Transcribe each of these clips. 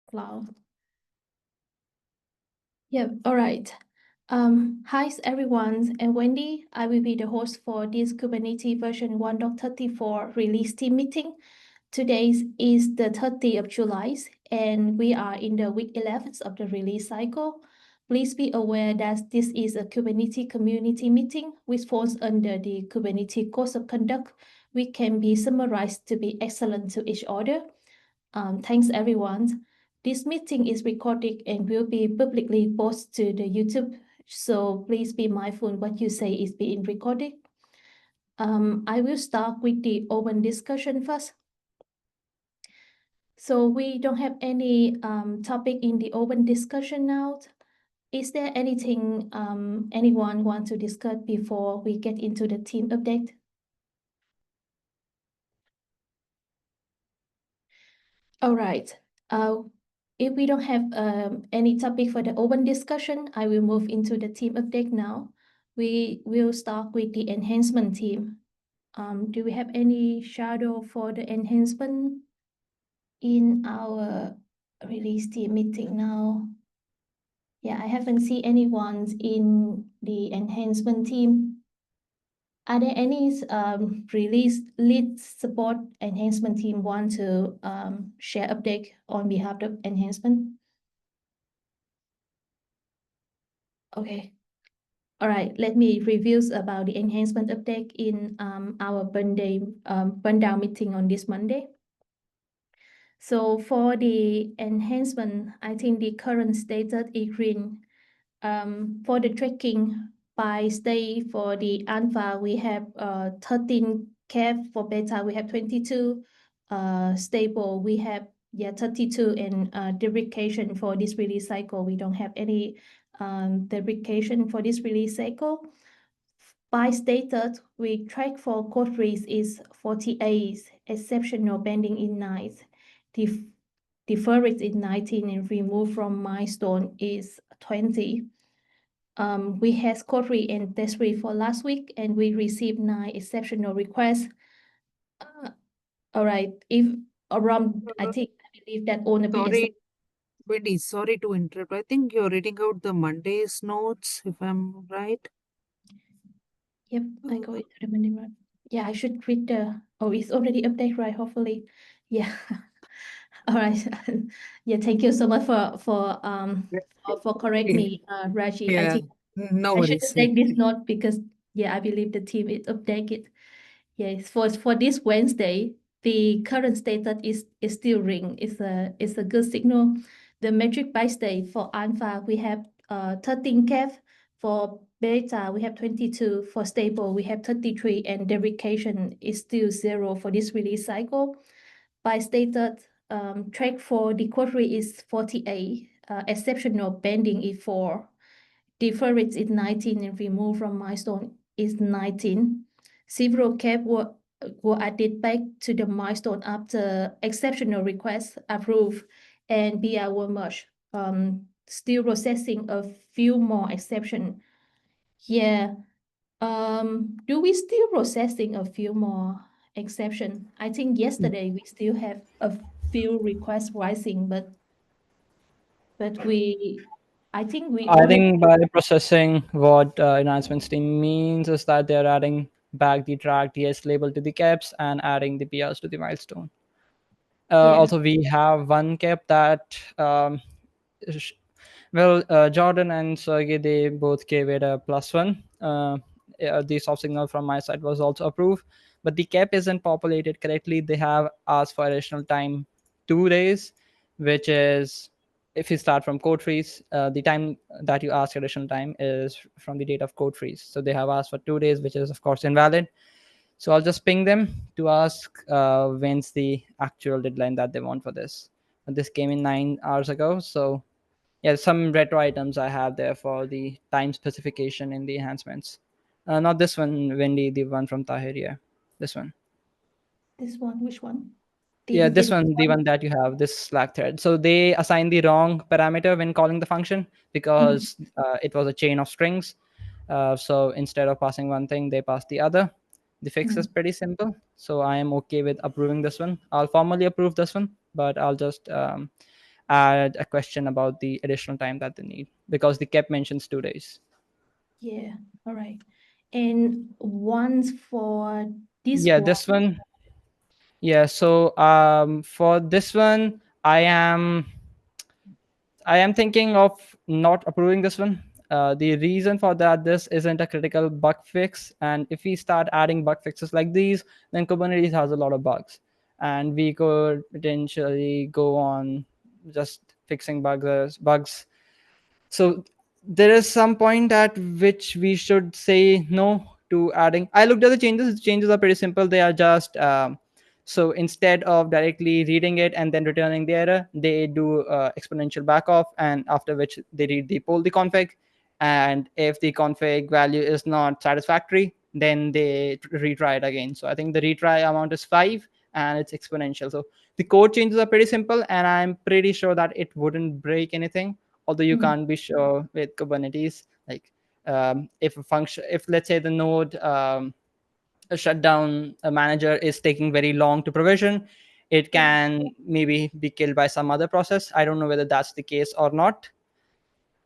Cloud. Yeah, all right. Hi everyone, and Wendy. I will be the host for this Kubernetes version 1.34 release team meeting. Today is the 30th of July, and we are in the week 11 of the release cycle. Please be aware that this is a Kubernetes community meeting which falls under the Kubernetes Code of Conduct, which can be summarized to be excellent to each other. Thanks everyone. This meeting is recorded and will be publicly posted to the YouTube, so please be mindful what you say is being recorded. I will start with the open discussion first. So we don't have any topic in the open discussion now. Is there anything anyone want to discuss before we get into the team update? All right. If we don't have any topic for the open discussion, I will move into the team update now. We will start with the enhancement team. Do we have any shadow for the enhancement in our release team meeting now? Yeah, I haven't seen anyone in the enhancement team. Are there any release lead support enhancement team want to share update on behalf of enhancement? Okay. All right, let me review about the enhancement update in our burn down meeting on this Monday. So for the enhancement, I think the current status is green. For the tracking by state for the alpha, we have 13 cap. For beta, we have 22. Stable, we have 32, and deprecation for this release cycle. We don't have any deprecation for this release cycle. By status, we track for code freeze is 48, exceptional bending in 9, deferred in 19, and remove from milestone is 20. We had code free and test free for last week, and we received 9 exceptional requests. All right, if around, I believe that only be Sorry, Wendy, sorry to interrupt. I think you're reading out the Monday's notes, if I'm right. Yep, I go into the menu. Yeah, I should read the. Oh, it's already updated, right? Hopefully, yeah. All right. Yeah, thank you so much for correct me, Raji. I Yeah, think no I should worries. take this note because I believe the team is updated. Yes, for this Wednesday, the current status is still ring. It's a good signal. The metric by state for alpha, we have 13 cap. For beta, we have 22. For stable, we have 33, and deprecation is still 0 for this release cycle. By status, track for the quarterly is 48. Exceptional bending is 4. Deferred is 19, and remove from milestone is 19. Several cap were added back to the milestone after exceptional requests approved and BR were merged. Still processing a few more exception. Yeah. Do we still processing a few more exception? I think yesterday we still have a few requests rising, but I think we I already. think by processing, what enhancements team means is that they're adding back the track DS label to the caps and adding the PRs to the milestone. Yeah. Also, we have one cap that, Jordan and Sergey, they both gave it a +1. The soft signal from my side was also approved, but the cap isn't populated correctly. They have asked for additional time, 2 days, which is, if you start from code freeze, the time that you ask additional time is from the date of code freeze. So they have asked for 2 days, which is of course invalid. So I'll just ping them to ask when's the actual deadline that they want for this. And this came in 9 hours ago. So yeah, some retro items I have there for the time specification in the enhancements. Not this one, Wendy, the one from Tahir. Yeah, this one. This one, which one? Yeah, this The one, the one that you have, this Slack thread. So they assigned the wrong parameter when calling the function because it was a chain of strings. So instead of passing one thing, they passed the other. The fix is pretty simple. So I am okay with approving this one. I'll formally approve this one, but I'll just add a question about the additional time that they need, because the cap mentions 2 days. Yeah, all right. And once for this Yeah, one, this one. Yeah, so for this one, I am thinking of not approving this one. The reason for that, this isn't a critical bug fix, and if we start adding bug fixes like these, then Kubernetes has a lot of bugs, and we could potentially go on just fixing bugs. So there is some point at which we should say no to adding. I looked at the changes are pretty simple. They are just so instead of directly reading it and then returning the error, they do exponential back off, and after which they read the pull the config, and if the config value is not satisfactory, then they retry it again. So I think the retry amount is 5, and it's exponential. So the code changes are pretty simple, and I'm pretty sure that it wouldn't break anything, although you can't be sure with Kubernetes. Like if a function, if let's say the node a shutdown a manager is taking very long to provision, it can maybe be killed by some other process. I don't know whether that's the case or not.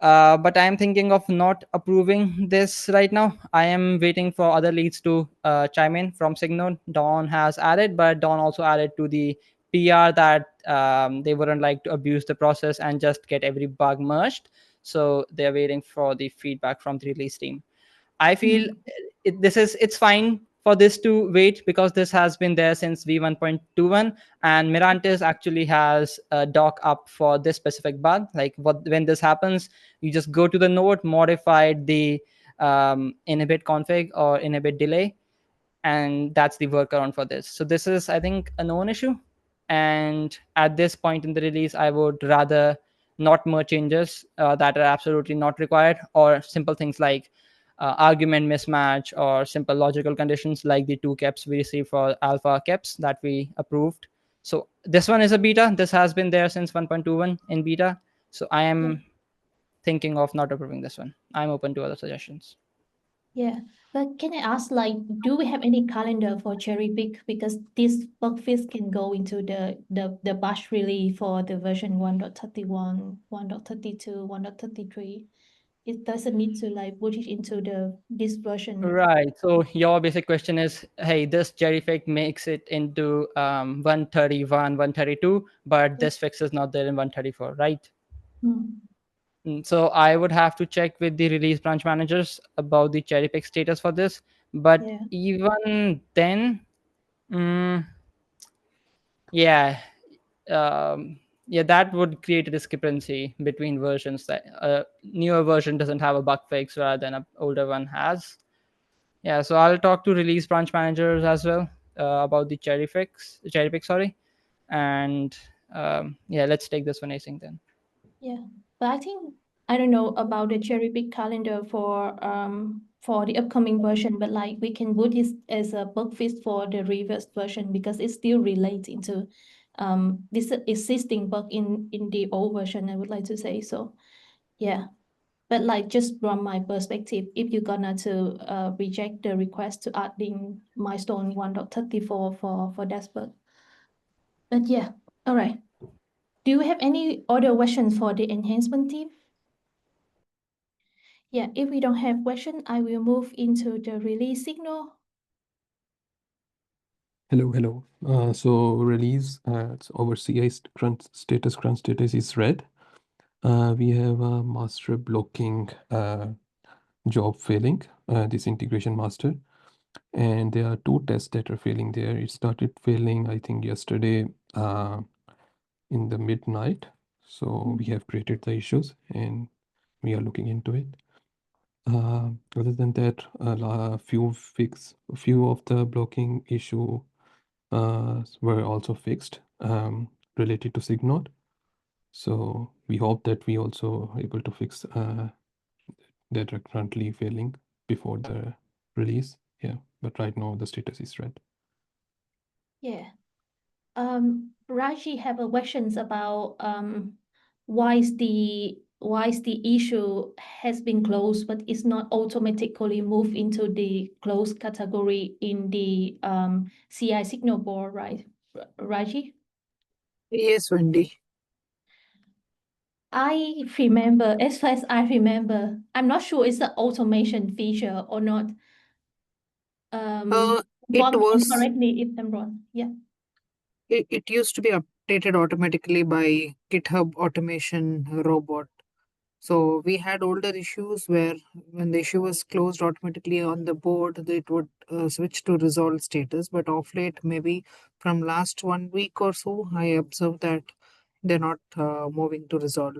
But I am thinking of not approving this right now. I am waiting for other leads to chime in from Signode. Dawn has added, but Dawn also added to the PR that they wouldn't like to abuse the process and just get every bug merged. So they're waiting for the feedback from the release team. I feel it's fine for this to wait, because this has been there since v1.21, and Mirantis actually has a doc up for this specific bug. Like when this happens, you just go to the node, modify the inhibit config or inhibit delay, and that's the workaround for this. So this is, I think, a known issue, and at this point in the release, I would rather not merge changes that are absolutely not required, or simple things like argument mismatch, or simple logical conditions like the 2 caps we received for alpha caps that we approved. So this one is a beta. This has been there since 1.21 in beta. So I am thinking of not approving this one. I'm open to other suggestions. yeah. But can I ask, like, do we have any calendar for cherry pick? Because this bug fix can go into the batch release for the version 1.31, 1.32, 1.33. It doesn't need to like put it into this version. Right. So your basic question is, hey, this cherry fix makes it into 131, 132, but this fix is not there in 134, right? Mm. So I would have to check with the release branch managers about the cherry pick status for this. But Yeah. even then, mm, yeah, yeah, that would create a discrepancy between versions. That a newer version doesn't have a bug fix rather than an older one has. Yeah, so I'll talk to release branch managers as well about the cherry pick, sorry, and yeah, let's take this one async then. Yeah, but I think I don't know about the cherry pick calendar for the upcoming version, but like we can put this as a bug fix for the reverse version because it still relates into this existing bug in the old version, I would like to say. So yeah. But like just from my perspective, if you're gonna to reject the request to add in milestone 1.34 for that bug. But yeah, all right. Do you have any other questions for the enhancement team? Yeah, if we don't have question, I will move into the release signal. Hello. So release, it's our CI current status is red. We have a master blocking job failing, this integration master. And there are 2 tests that are failing there. It started failing, I think, yesterday in the midnight. So we have created the issues and we are looking into it. Other than that, a few of the blocking issue were also fixed related to SIG. So we hope that we also able to fix that are currently failing before the release. Yeah, but right now the status is red. Yeah. Raji have a questions about why is the issue has been closed, but it's not automatically moved into the closed category in the CI signal board, right, Raji? Yes, Wendy. I remember, as far as I remember, I'm not sure it's an automation feature or not. It Wrong, was correct me if I'm wrong. Yeah. it used to be updated automatically by GitHub automation robot. So we had older issues where when the issue was closed automatically on the board, it would switch to resolved status. But of late, maybe from last 1 week or so, I observed that they're not moving to resolve.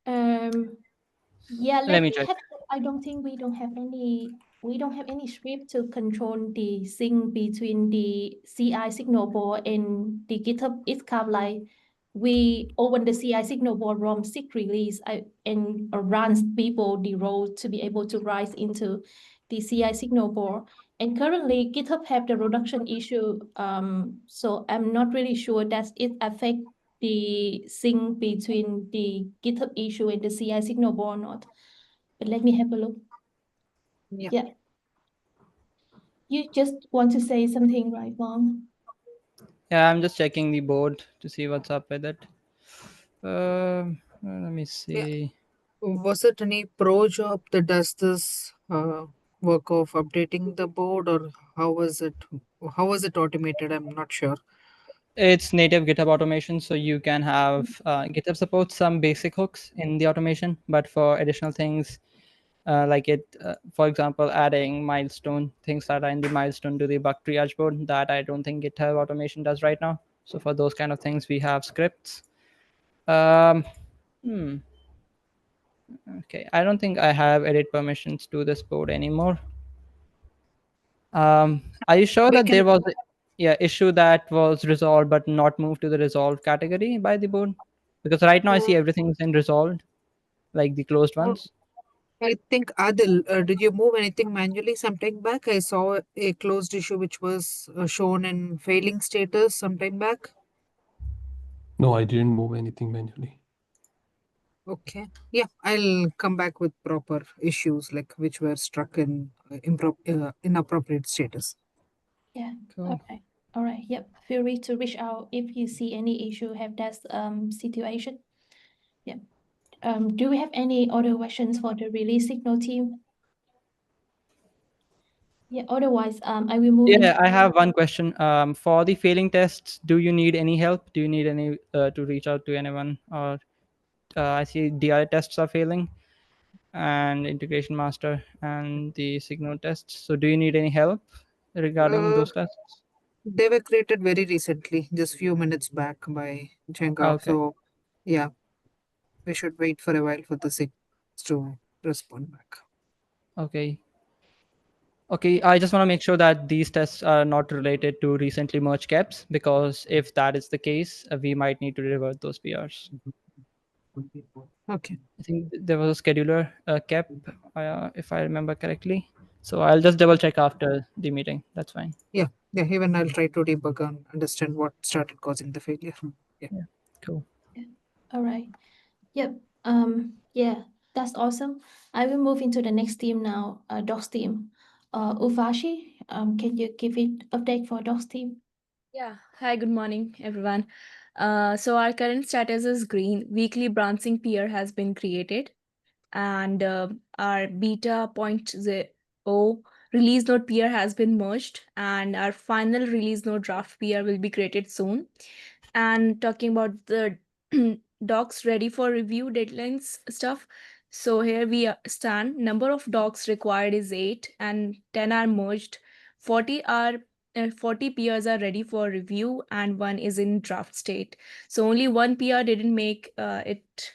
Yeah, Let let me me check. have. I don't think we don't have any script to control the sync between the CI signal board and the GitHub Iscap. Like we open the CI signal board from SIG release and runs people the role to be able to rise into the CI signal board. And currently GitHub have the reduction issue. So I'm not really sure that it affect the sync between the GitHub issue and the CI signal board or not. But let me have a look. Yeah. Yeah. You just want to say something, right, Wong? Yeah, I'm just checking the board to see what's up with it. Let me see. Was it any pro job that does this work of updating the board, or how was it? How was it automated? I'm not sure. It's native GitHub automation, so you can have GitHub supports some basic hooks in the automation, but for additional things like for example, adding milestone things that are in the milestone to the bug triage board, that I don't think GitHub automation does right now. So for those kind of things, we have scripts. Um, hmm. Okay, I don't think I have edit permissions to this board anymore. Are you sure We that there can. was issue that was resolved but not moved to the resolved category by the board? Because right now I see everything's in resolved, like the closed Uh, ones. I think Adil, did you move anything manually sometime back? I saw a closed issue which was shown in failing status sometime back. No, I didn't move anything manually. Okay. Yeah, I'll come back with proper issues like which were struck in inappropriate status. Yeah. Cool. Okay. All right. Yep. Feel free to reach out if you see any issue have that situation. Yeah. Do we have any other questions for the release signal team? Yeah. Otherwise, I will move into. Yeah, I have one question. For the failing tests, do you need any help? Do you need any to reach out to anyone? Or I see DI tests are failing, and integration master and the signal tests. So do you need any help regarding Uh, those tests? they were created very recently, just few minutes back by Jenga. Okay. So yeah, we should wait for a while for the signals to respond back. Okay. Okay, I just want to make sure that these tests are not related to recently merged caps, because if that is the case, we might need to revert those PRs. Okay. I think there was a scheduler cap, if I remember correctly. So I'll just double check after the meeting. That's fine. Yeah. Yeah. Even I'll try to debug and understand what started causing the failure. Yeah. Yeah, cool. Yeah. All right. Yep. Yeah, that's awesome. I will move into the next team now, docs team. Uvashi, can you give it update for docs team? Yeah. Hi, good morning, everyone. So our current status is green. Weekly branching peer has been created, and our beta point zero release node peer has been merged, and our final release node draft peer will be created soon. And talking about the docs ready for review deadlines stuff. So here we stand. Number of docs required is 8, and 10 are merged. 40 peers are ready for review, and one is in draft state. So only one PR didn't make it,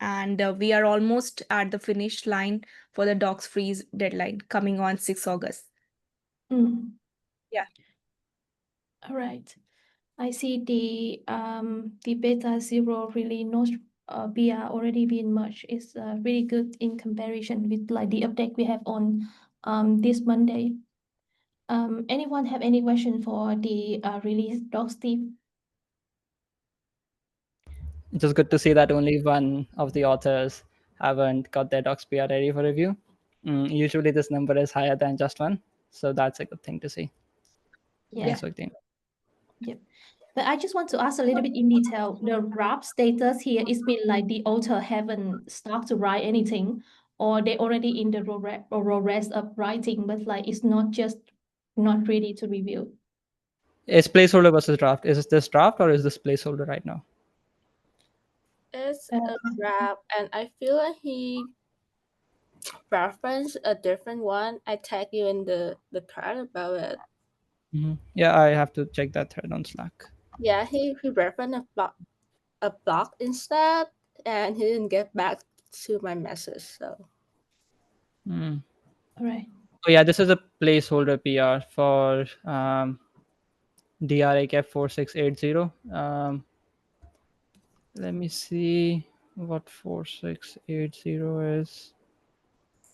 and we are almost at the finish line for the docs freeze deadline coming on 6 August. Mm. Yeah. All right. I see the beta zero really not BR already been merged. It's really good in comparison with like the update we have on this Monday. Anyone have any question for the release docs team? It's just good to see that only one of the authors haven't got their docs PR ready for review. Usually this number is higher than just one. So that's a good thing to see. Yeah. Nice work, team. Yep. But I just want to ask a little bit in detail. The draft status here is mean like the author haven't started to write anything, or they already in the progress of writing, but like it's not just not ready to review. Is placeholder versus draft? Is this draft or is this placeholder right now? It's Uh, a draft, and I feel like he referenced a different one. I tag you in the thread about it. Yeah, I have to check that thread on Slack. Yeah, he referenced a block instead, and he didn't get back to my message. So All right. Oh yeah, this is a placeholder PR for DRACAP 4680. Let me see what 4680 is.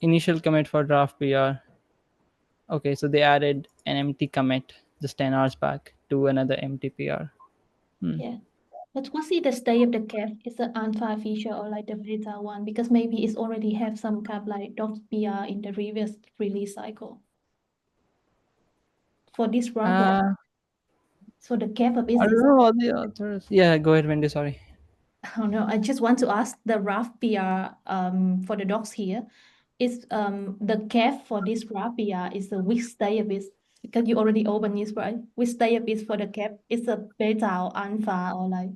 Initial commit for draft PR. Okay, so they added an empty commit just 10 hours back to another empty PR. Yeah. But what's the state of the cap? Is the alpha feature or like the beta one? Because maybe it's already have some kind of like docs PR in the previous release cycle. For this round, right? So the cap of it I don't is, know what the authors. Yeah, go ahead, Wendy. Sorry. oh no, I just want to ask the rough PR for the docs here. Is the cap for this rough PR is the which state of it? Because you already opened this, right? Which state of it for the cap? Is a beta or alpha or like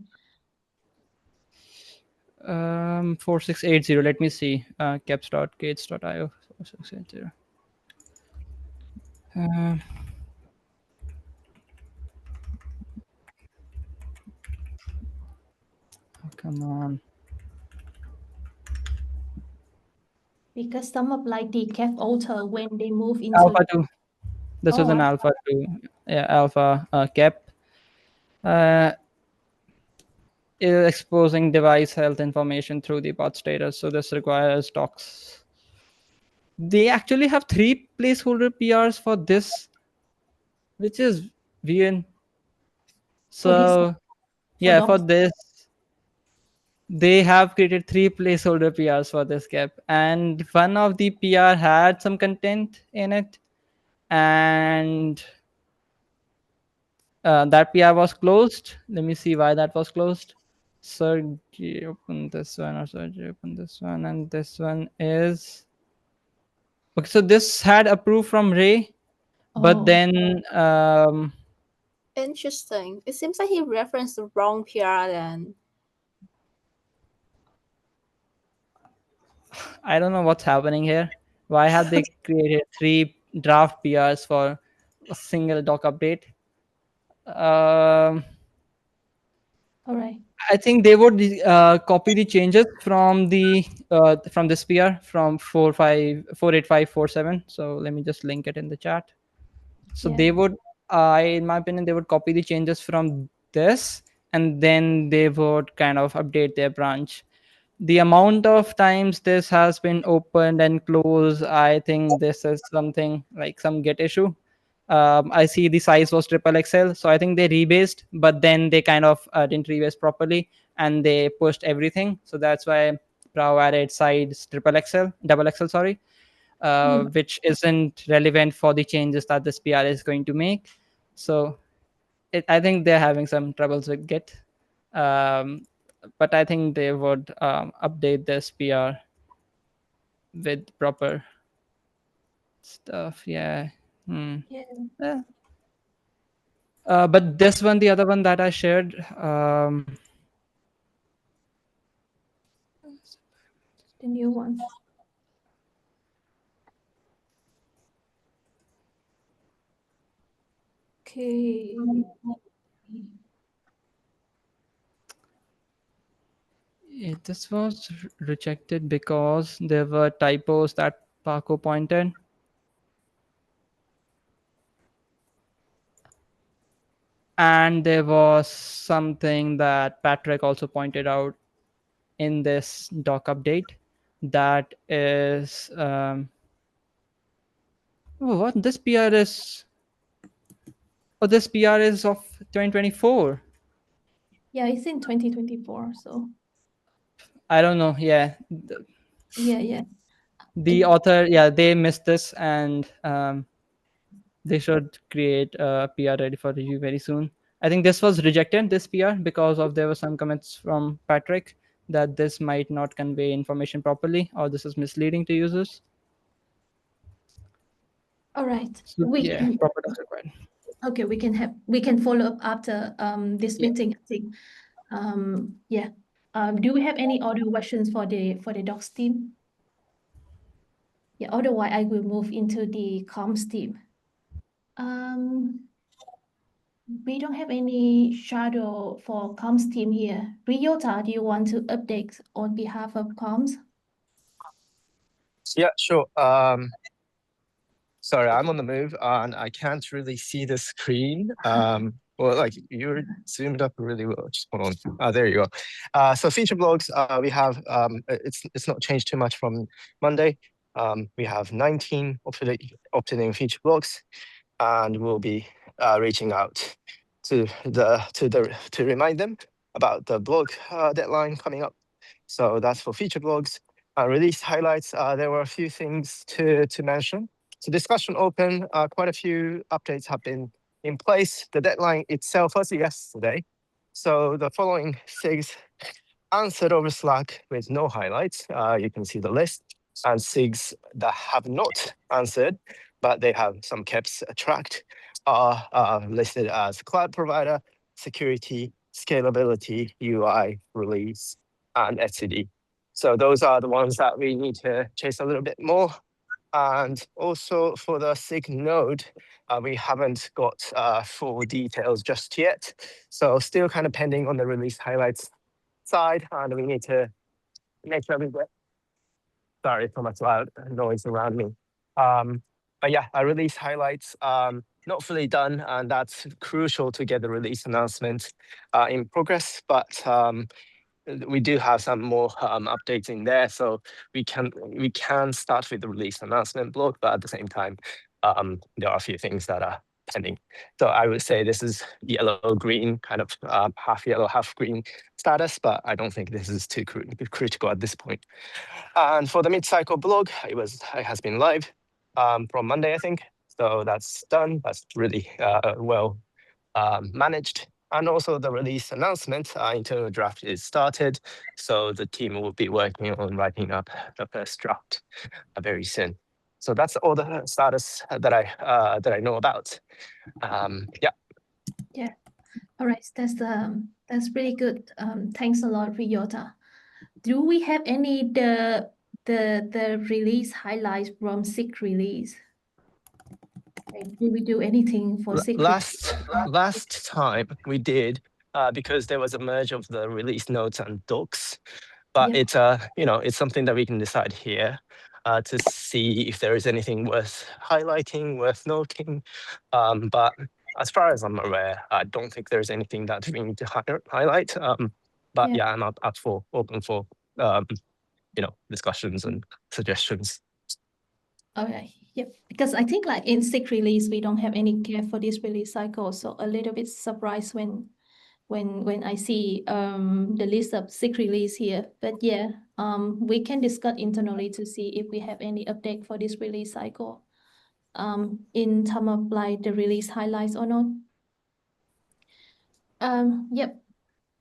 4680. Let me see. Caps.gates.io 4680. Come on. because some of like the cap alter when they move into Alpha 2. This was Oh, an alpha 2. Yeah, alpha cap. Is exposing device health information through the bot status. So this requires docs. They actually have 3 placeholder PRs for this, which is weird. for this So for yeah, for docs. this, they have created 3 placeholder PRs for this cap, and one of the PR had some content in it, and that PR was closed. Let me see why that was closed. Sergey open this one, or Sergey open this one, and this one is okay. So this had approved from Ray, but Oh, then interesting. It seems like he referenced the wrong PR then. I don't know what's happening here. Why have they created 3 draft PRs for a single doc update? all right. I think they would copy the changes from this PR from 48547. So let me just link it in the chat. So Yeah. they would, in my opinion, they would copy the changes from this, and then they would kind of update their branch. The amount of times this has been opened and closed, I think this is something like some Git issue. I see the size was triple XL, so I think they rebased, but then they kind of didn't rebase properly, and they pushed everything. So that's why Bravo added size triple XL, double XL, sorry, which isn't relevant for the changes that this PR is going to make. So I think they're having some troubles with Git. But I think they would update this PR with proper stuff. Yeah. Yeah. Yeah. But this one, the other one that I shared, The new ones. Okay. this was rejected because there were typos that Paco pointed. And there was something that Patrick also pointed out in this doc update, that is what this PR is. Oh, this PR is of 2024. Yeah, it's in 2024. So I don't know. Yeah, yeah. the author, yeah, they missed this, and they should create a PR ready for review very soon. I think this was rejected, this PR, because of there were some comments from Patrick that this might not convey information properly, or this is misleading to users. All right. So, We yeah, can, proper docs required. okay, we can follow up after this Yeah. meeting, I think. Yeah. Do we have any other questions for the docs team? Yeah, otherwise I will move into the comms team. We don't have any shadow for comms team here. Ryota, do you want to update on behalf of comms? Yeah, sure. Sorry, I'm on the move and I can't really see the screen. Well, like you're zoomed up really well. Just hold on. There you go. So feature blogs, we have it's not changed too much from Monday. We have 19 opted-in feature blogs, and we'll be reaching out to remind them about the blog deadline coming up. So that's for feature blogs. Release highlights. There were a few things to mention. So discussion open. Quite a few updates have been in place. The deadline itself was yesterday. So the following SIGs answered over Slack with no highlights. You can see the list. And SIGs that have not answered, but they have some KEPs tracked, are listed as cloud provider, security, scalability, UI, release, and etcd. So those are the ones that we need to chase a little bit more. And also for the SIG node, we haven't got full details just yet. So still kind of pending on the release highlights side, and we need to make sure we get, sorry for much loud noise around me. But yeah, our release highlights, not fully done, and that's crucial to get the release announcement in progress. But we do have some more updates in there, so we can start with the release announcement blog, but at the same time, there are a few things that are pending. So I would say this is yellow-green, kind of half yellow, half green status, but I don't think this is too critical at this point. And for the mid-cycle blog, it has been live from Monday, I think. So that's done. That's really well managed. And also the release announcement, internal draft is started. So the team will be working on writing up the first draft very soon. So that's all the status that I know about. Yeah. Yeah. All right. That's pretty good. Thanks a lot, Ryota. Do we have any the release highlights from SIG release? Did we do anything for SIG release? Last time we did, because there was a merge of the release notes and docs, but Yeah. it's it's something that we can decide here to see if there is anything worth highlighting, worth noting. But as far as I'm aware, I don't think there's anything that we need to highlight. But yeah, I'm open for discussions and suggestions. Okay. Yep. Because I think like in SIG release, we don't have any care for this release cycle. So a little bit surprised when I see the list of SIG release here. But yeah, we can discuss internally to see if we have any update for this release cycle in terms of like the release highlights or not. Yep.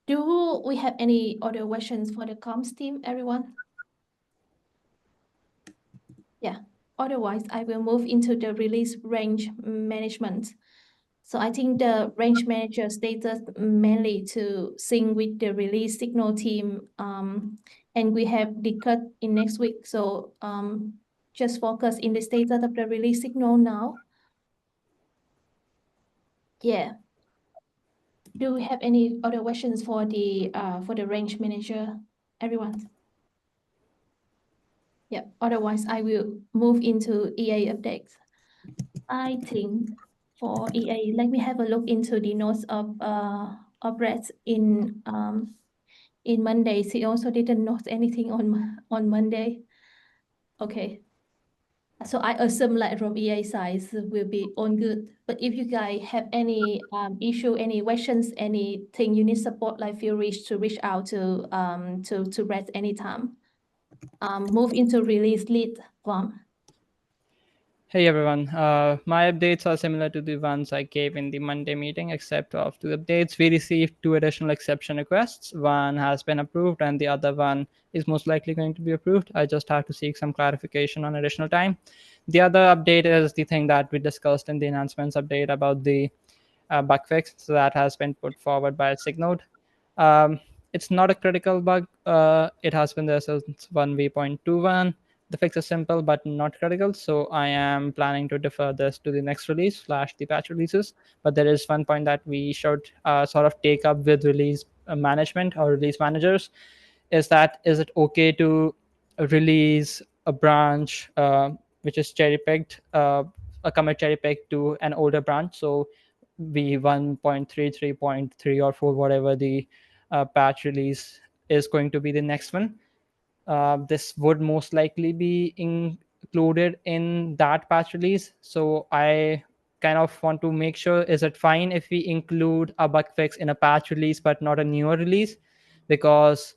Do we have any other questions for the comms team, everyone? Yeah. Otherwise, I will move into the release range management. So I think the range manager status mainly to sync with the release signal team. And we have the cut in next week. So just focus in the status of the release signal now. Yeah. Do we have any other questions for the range manager, everyone? Yeah. Otherwise, I will move into EA updates. I think for EA, let me have a look into the notes of Brett in Monday. He also didn't note anything on Monday. Okay. So I assume like from EA side will be all good. But if you guys have any issue, any questions, anything you need support, like feel free to reach out to Brett anytime. Move into release lead form. Hey everyone. My updates are similar to the ones I gave in the Monday meeting, except of two updates. We received two additional exception requests. One has been approved, and the other one is most likely going to be approved. I just have to seek some clarification on additional time. The other update is the thing that we discussed in the enhancements update about the bug fix. So that has been put forward by Signode. Um, it's not a critical bug. It has been there since 1v.21. The fix is simple but not critical, so I am planning to defer this to the next release / the patch releases. But there is one point that we should sort of take up with release management or release managers, is it okay to release a branch which is cherry picked, a commit cherry picked to an older branch? So v 1.33.3 or 4, whatever the patch release is going to be the next one. This would most likely be included in that patch release. So I kind of want to make sure, is it fine if we include a bug fix in a patch release but not a newer release? Because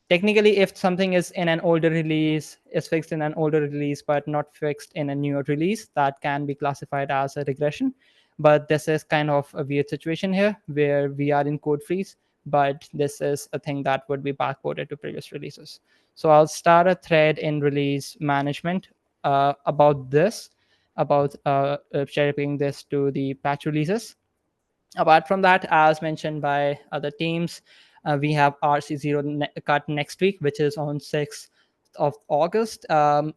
technically, if something is in an older release, is fixed in an older release but not fixed in a newer release, that can be classified as a regression. But this is kind of a weird situation here where we are in code freeze, but this is a thing that would be backported to previous releases. So I'll start a thread in release management about this, about cherry picking this to the patch releases. Apart from that, as mentioned by other teams, we have RC0 cut next week, which is on 6th of August.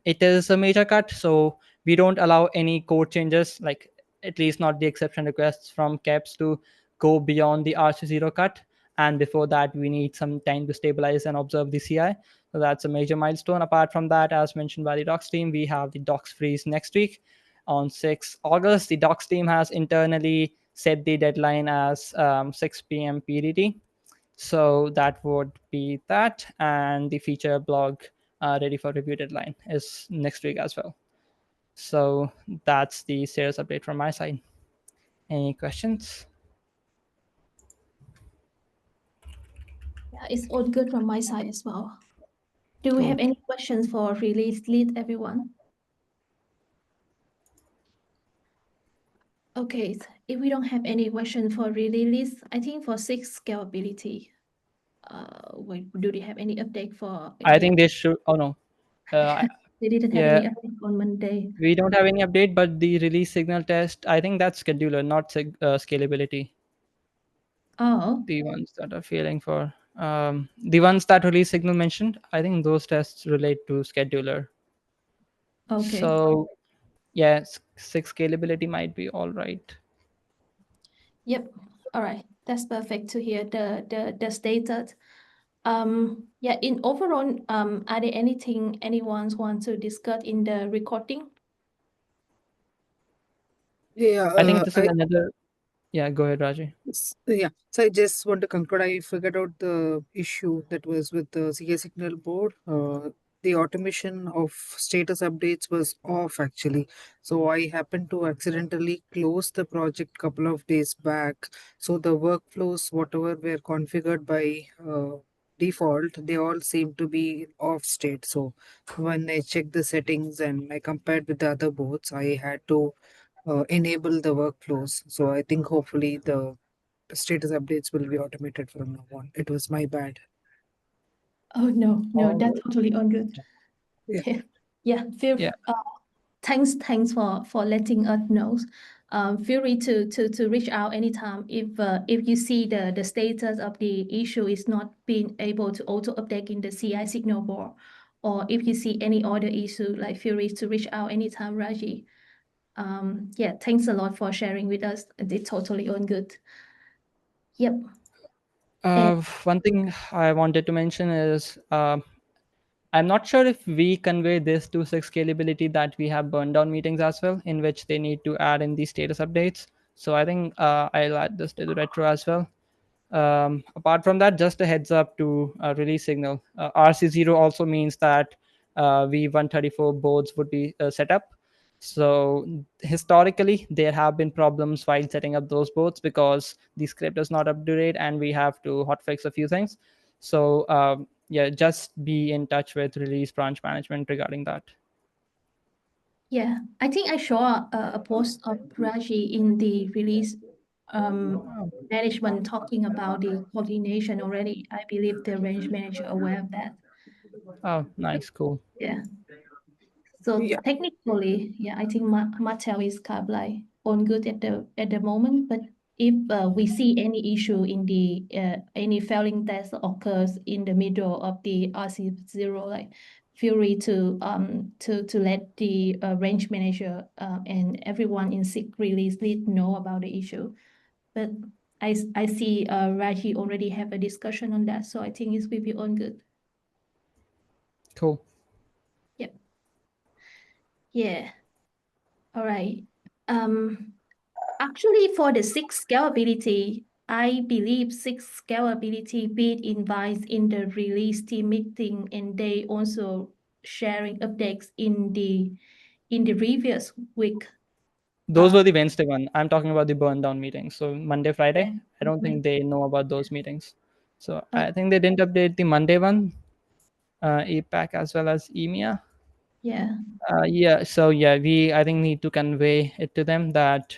It is a major cut, so we don't allow any code changes, like at least not the exception requests from KEPs to go beyond the RC0 cut. And before that, we need some time to stabilize and observe the CI. So that's a major milestone. Apart from that, as mentioned by the docs team, we have the docs freeze next week on 6th August. The docs team has internally set the deadline as 6 p.m. PDT. So that would be that. And the feature blog ready for review deadline is next week as well. So that's the sales update from my side. Any questions? Yeah, it's all good from my side as well. Do we have any questions for release lead, everyone? Okay, if we don't have any question for release, I think for SIG scalability, do they have any update for? I think they should. Oh no, they didn't have yeah, any update on Monday. we don't have any update, but the release signal test, I think that's scheduler, not scalability. Oh, The ones that are failing for the ones that release signal mentioned, I think those tests relate to scheduler. okay. So yeah, SIG scalability might be all right. Yep. All right. That's perfect to hear the status. Yeah, in overall, are there anything anyone wants to discuss in the recording? Yeah, I think this is another. Yeah, go ahead, Raji. Yeah, so I just want to conclude. I figured out the issue that was with the CA signal board. The automation of status updates was off actually. So I happened to accidentally close the project couple of days back. So the workflows, whatever were configured by default, they all seem to be off state. So when I checked the settings and I compared with the other boards, I had to enable the workflows. So I think hopefully the status updates will be automated from now on. It was my bad. Oh no, that's totally all good. Yeah. Yeah, Yeah. thanks for letting us know. Feel free to reach out anytime if you see the status of the issue is not being able to auto update in the CI signal board, or if you see any other issue, like feel free to reach out anytime, Raji. Yeah, thanks a lot for sharing with us. It's totally all good. Yep. One thing I wanted to mention is I'm not sure if we convey this to SIG scalability that we have burn down meetings as well, in which they need to add in the status updates. So I think I'll add this to the retro as well. Apart from that, just a heads up to release signal. RC0 also means that V134 boards would be set up. So historically, there have been problems while setting up those boards because the script is not up to date and we have to hotfix a few things. So yeah, just be in touch with release branch management regarding that. Yeah, I think I saw a post of Raji in the release management talking about the coordination already. I believe the range manager aware of that. Oh, nice, cool. Yeah. So Yeah. technically, yeah, I think Mattel is kind of like on good at the moment. But if we see any issue in the any failing test occurs in the middle of the RC0, like feel free to let the range manager and everyone in SIG release lead know about the issue. But I see Raji already have a discussion on that, so I think it will be on good. Cool. Yep. Yeah. All right. Actually, for the SIG scalability, I believe SIG scalability bid invites in the release team meeting, and they also sharing updates in the previous week. Those were the Wednesday one. I'm talking about the burn down meetings. So Monday, Friday. Yeah. I don't think they know about those meetings. So Oh. I think they didn't update the Monday one, APAC as well as EMEA. Yeah. Yeah. So yeah, we I think need to convey it to them that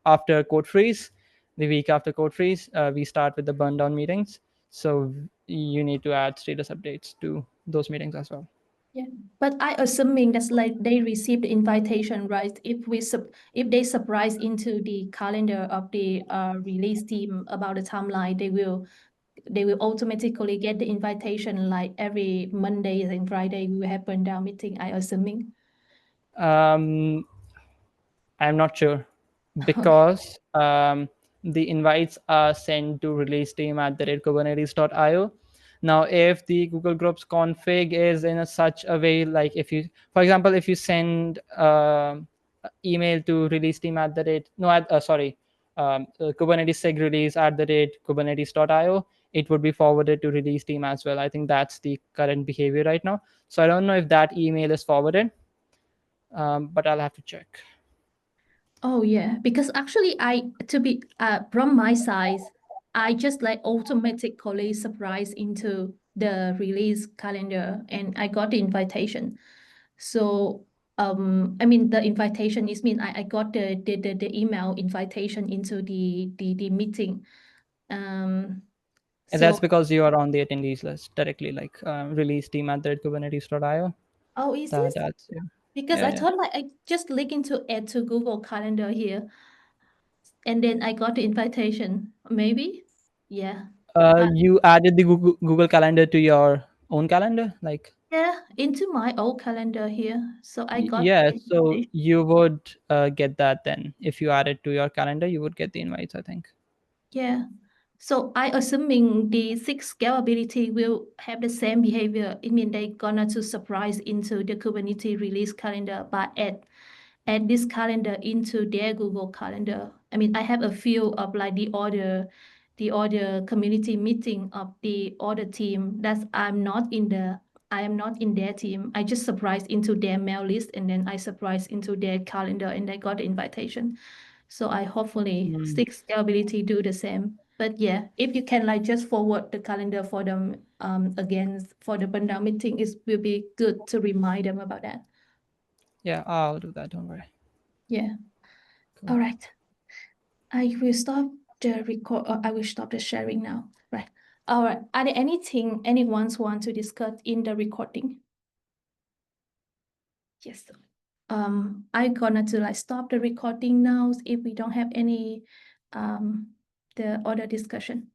after code freeze, the week after code freeze, we start with the burn down meetings. So you need to add status updates to those meetings as well. Yeah, but I assuming that's like they received the invitation, right? If they surprise into the calendar of the release team about the timeline, they will automatically get the invitation like every Monday and Friday we will have burn down meeting, I assuming. I'm not sure because the invites are sent to release team at the kubernetes.io. Now, if the Google Groups config is in such a way, like if you, for example, if you send email to release team at the rate, no, Kubernetes SIG Release at the rate kubernetes.io, it would be forwarded to release team as well. I think that's the current behavior right now. So I don't know if that email is forwarded, but I'll have to check. Oh yeah, because actually from my side, I just like automatically surprise into the release calendar and I got the invitation. So I mean the invitation is mean I got the email invitation into the meeting. And So that's because you are on the attendees list directly, like release team at the kubernetes.io. oh, is this? That's yeah. Because Yeah, I yeah. thought like I just link into add to Google Calendar here, and then I got the invitation. Maybe, yeah. You added the Google Calendar to your own calendar, like Yeah, into my old calendar here. So I got yeah. the So invitation. you would get that then if you add it to your calendar, you would get the invites, I think. Yeah. So I assuming the SIG scalability will have the same behavior. It means they gonna to surprise into the Kubernetes release calendar, but add this calendar into their Google Calendar. I mean, I have a few of like the other community meeting of the other team that I am not in their team. I just surprised into their mail list and then I surprised into their calendar and I got the invitation. So I hopefully SIG scalability do the same. But yeah, if you can like just forward the calendar for them again for the burn-down meeting, it will be good to remind them about that. Yeah, I'll do that. Don't worry. Yeah. Cool. All right. I will stop the record. I will stop the sharing now. Right. All right. Are there anything anyone want to discuss in the recording? Yes. I'm gonna to like stop the recording now if we don't have any the other discussion.